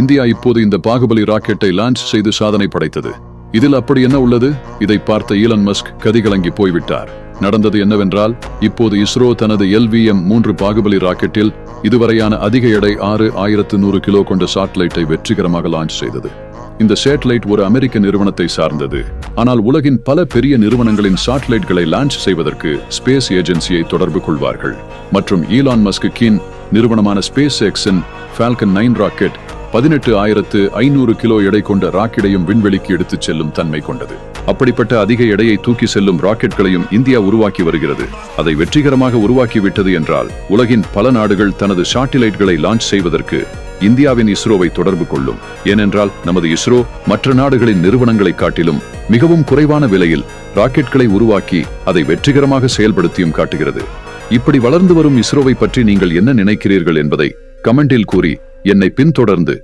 India இப்போது இந்த பாகுபலி ராக்கெட்டை லான்ச் செய்து சாதனை படைத்தது. இதில் அப்படி என்ன உள்ளது? இதை பார்த்த ஈலன் மஸ்க் கதிகலங்கி போய்விட்டார். நடந்தது என்னவென்றால், இப்போது இஸ்ரோ தனது LVM-3 பாகுபலி ராக்கெட்டில் இதுவரையான அதிக எடை 6100 கிலோ கொண்ட சாட்டலைட்டை வெற்றிகரமாக லான்ச் செய்தது. இந்த சேட்டலைட் ஒரு அமெரிக்க நிறுவனத்தை சார்ந்தது. ஆனால் உலகின் பல பெரிய நிறுவனங்களின் சாட்டலைட்களை லான்ச் செய்வதற்கு ஸ்பேஸ் ஏஜென்சியை தொடர்பு கொள்வார்கள். மற்றும் ஈலான் மஸ்கின் நிறுவனமான ஸ்பேஸ் எக்ஸின் ஃபால்கன் 9 ராக்கெட் 18,500 கிலோ எடை கொண்ட ராக்கெட்டையும் விண்வெளிக்கு எடுத்துச் செல்லும் தன்மை கொண்டது. அப்படிப்பட்ட அதிக எடையை தூக்கி செல்லும் ராக்கெட்களையும் இந்தியா உருவாக்கி வருகிறது. அதை வெற்றிகரமாக உருவாக்கிவிட்டது என்றால் உலகின் பல நாடுகள் தனது சாட்டிலைட்களை லான்ச் செய்வதற்கு இந்தியாவின் இஸ்ரோவை தொடர்பு கொள்ளும். ஏனென்றால் நமது இஸ்ரோ மற்ற நாடுகளின் நிறுவனங்களை காட்டிலும் மிகவும் குறைவான விலையில் ராக்கெட்களை உருவாக்கி அதை வெற்றிகரமாக செயல்படுத்தியும் காட்டுகிறது. இப்படி வளர்ந்து வரும் இஸ்ரோவை பற்றி நீங்கள் என்ன நினைக்கிறீர்கள் என்பதை கமெண்டில் கூறி என்னை பின்தொடர்ந்து